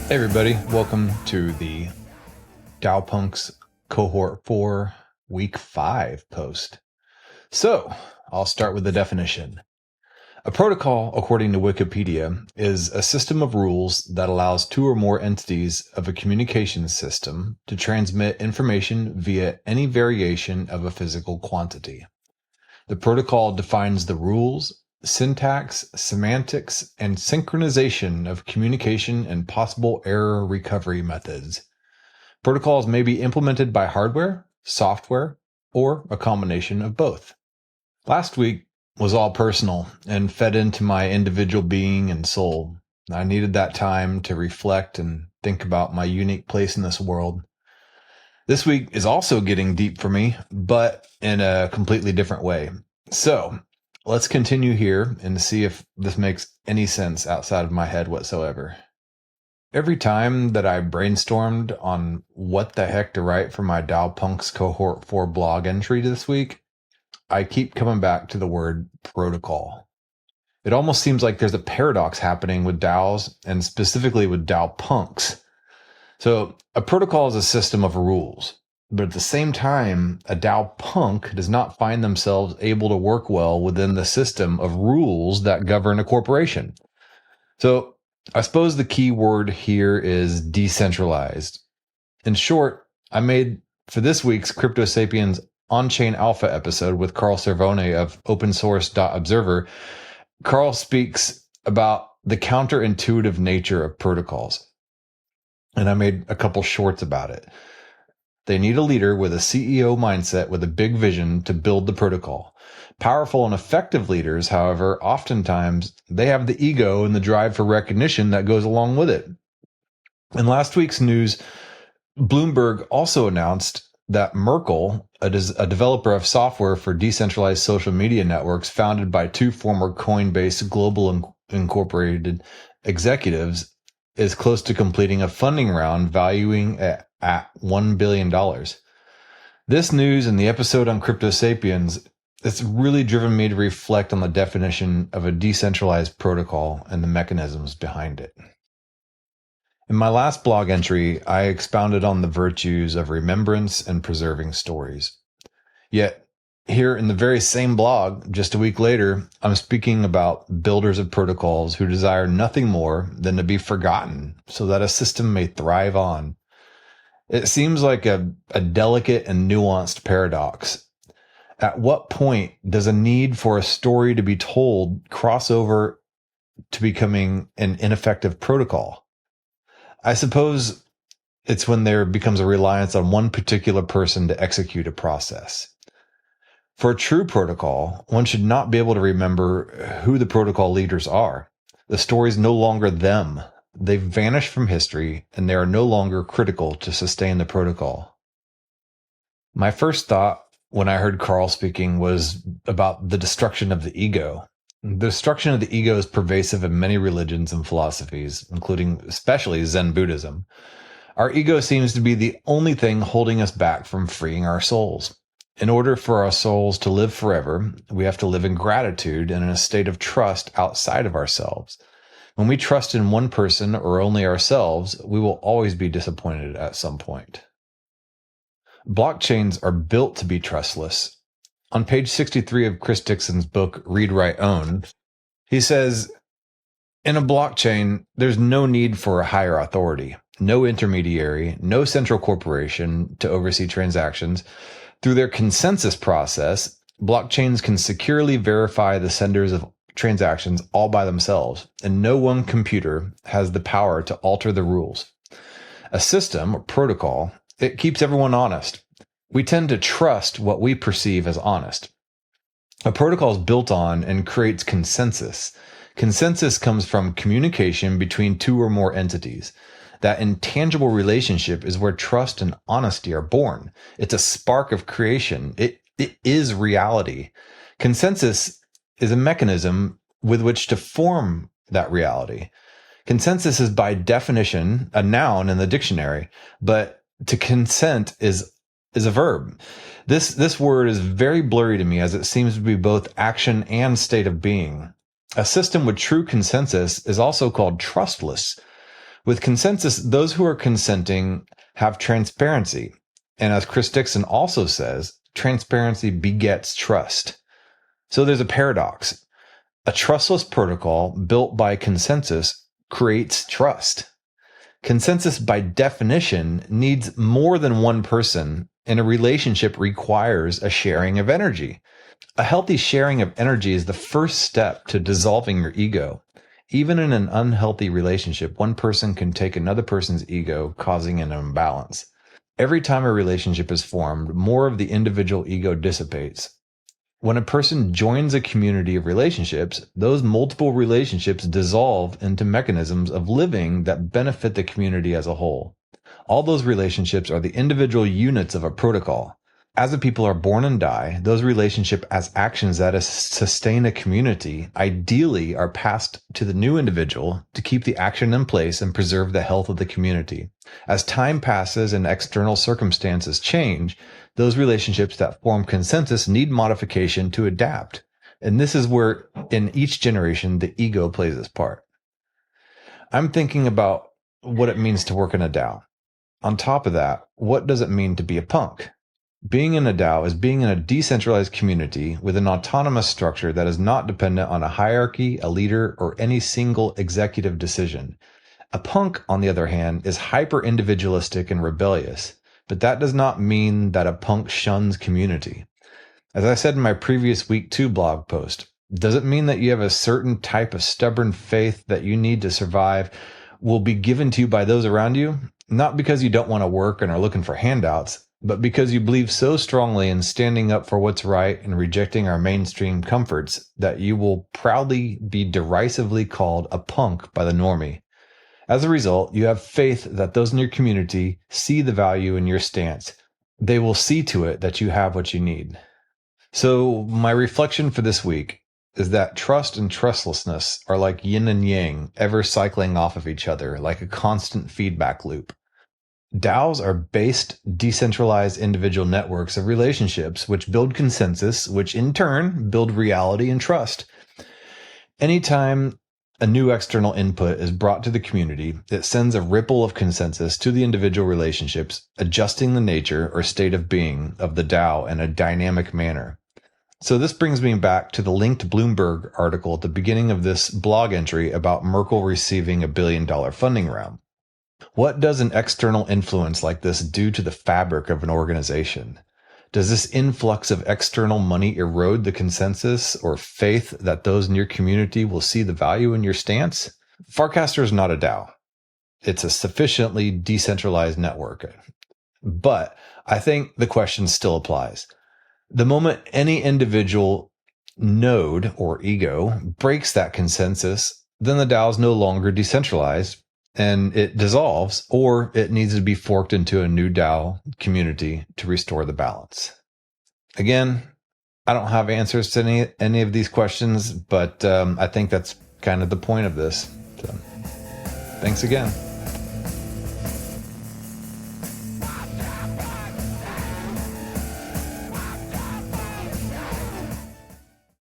Hey everybody, welcome to the DAO Punks Cohort 4 Week 5 post. So, I'll start with the definition. A protocol, according to Wikipedia, is a system of rules that allows two or more entities of a communications system to transmit information via any variation of a physical quantity. The protocol defines the rules, syntax, semantics, and synchronization of communication and possible error recovery methods. Protocols may be implemented by hardware, software, or a combination of both. Last week was all personal and fed into my individual being and soul. I needed that time to reflect and think about my unique place in this world. This week is also getting deep for me, but in a completely different way. So let's continue here and see if this makes any sense outside of my head whatsoever. Every time that I brainstormed on what the heck to write for my DAO Punks Cohort 4 blog entry this week, I keep coming back to the word protocol. It almost seems like there's a paradox happening with DAOs and specifically with DAO Punks. So a protocol is a system of rules, but at the same time, a DAO Punk does not find themselves able to work well within the system of rules that govern a corporation. So I suppose the key word here is decentralized. In short, I made for this week's Crypto Sapiens On-Chain Alpha episode with Carl Cervone of opensource.observer. Carl speaks about the counterintuitive nature of protocols. And I made a couple shorts about it. They need a leader with a CEO mindset with a big vision to build the protocol. Powerful and effective leaders, however, oftentimes they have the ego and the drive for recognition that goes along with it. In last week's news, Bloomberg also announced that Merkle, a developer of software for decentralized social media networks founded by two former Coinbase Global Incorporated executives, is close to completing a funding round valuing at $1 billion. This news and the episode on Crypto Sapiens, it's really driven me to reflect on the definition of a decentralized protocol and the mechanisms behind it. In my last blog entry, I expounded on the virtues of remembrance and preserving stories. Yet, here in the very same blog, just a week later, I'm speaking about builders of protocols who desire nothing more than to be forgotten so that a system may thrive on. It seems like a delicate and nuanced paradox. At what point does a need for a story to be told cross over to becoming an ineffective protocol? I suppose it's when there becomes a reliance on one particular person to execute a process. For a true protocol, one should not be able to remember who the protocol leaders are. The story's no longer them. They've vanished from history, and they are no longer critical to sustain the protocol. My first thought when I heard Carl speaking was about the destruction of the ego. The destruction of the ego is pervasive in many religions and philosophies, including especially Zen Buddhism. Our ego seems to be the only thing holding us back from freeing our souls. In order for our souls to live forever, we have to live in gratitude and in a state of trust outside of ourselves. When we trust in one person or only ourselves, we will always be disappointed at some point. Blockchains are built to be trustless. On page 63 of Chris Dixon's book, Read, Write, Own, he says, in a blockchain, there's no need for a higher authority, no intermediary, no central corporation to oversee transactions. Through their consensus process, blockchains can securely verify the senders of transactions all by themselves, and no one computer has the power to alter the rules. A system or protocol, it keeps everyone honest. We tend to trust what we perceive as honest. A protocol is built on and creates consensus. Consensus comes from communication between two or more entities. That intangible relationship is where trust and honesty are born. It's a spark of creation. It is reality. Consensus is a mechanism with which to form that reality. Consensus is by definition a noun in the dictionary, but to consent is a verb. This word is very blurry to me as it seems to be both action and state of being. A system with true consensus is also called trustless. With consensus, those who are consenting have transparency. And as Chris Dixon also says, transparency begets trust. So there's a paradox. A trustless protocol built by consensus creates trust. Consensus, by definition, needs more than one person, and a relationship requires a sharing of energy. A healthy sharing of energy is the first step to dissolving your ego. Even in an unhealthy relationship, one person can take another person's ego, causing an imbalance. Every time a relationship is formed, more of the individual ego dissipates. When a person joins a community of relationships, those multiple relationships dissolve into mechanisms of living that benefit the community as a whole. All those relationships are the individual units of a protocol. As the people are born and die, those relationships as actions that sustain a community ideally are passed to the new individual to keep the action in place and preserve the health of the community. As time passes and external circumstances change, those relationships that form consensus need modification to adapt. And this is where, in each generation, the ego plays its part. I'm thinking about what it means to work in a DAO. On top of that, what does it mean to be a punk? Being in a DAO is being in a decentralized community with an autonomous structure that is not dependent on a hierarchy, a leader, or any single executive decision. A punk, on the other hand, is hyper-individualistic and rebellious, but that does not mean that a punk shuns community. As I said in my previous Week 2 blog post, does it mean that you have a certain type of stubborn faith that you need to survive will be given to you by those around you? Not because you don't want to work and are looking for handouts, but because you believe so strongly in standing up for what's right and rejecting our mainstream comforts that you will proudly be derisively called a punk by the normie. As a result, you have faith that those in your community see the value in your stance. They will see to it that you have what you need. So my reflection for this week is that trust and trustlessness are like yin and yang, ever cycling off of each other like a constant feedback loop. DAOs are based, decentralized individual networks of relationships which build consensus, which in turn build reality and trust. Anytime a new external input is brought to the community, it sends a ripple of consensus to the individual relationships, adjusting the nature or state of being of the DAO in a dynamic manner. So this brings me back to the linked Bloomberg article at the beginning of this blog entry about Merkel receiving $1 billion funding round. What does an external influence like this do to the fabric of an organization? Does this influx of external money erode the consensus or faith that those in your community will see the value in your stance? Farcaster is not a DAO. It's a sufficiently decentralized network. But I think the question still applies. The moment any individual node or ego breaks that consensus, then the DAO is no longer decentralized and it dissolves, or it needs to be forked into a new DAO community to restore the balance. Again, I don't have answers to any of these questions, but I think that's kind of the point of this. So, thanks again.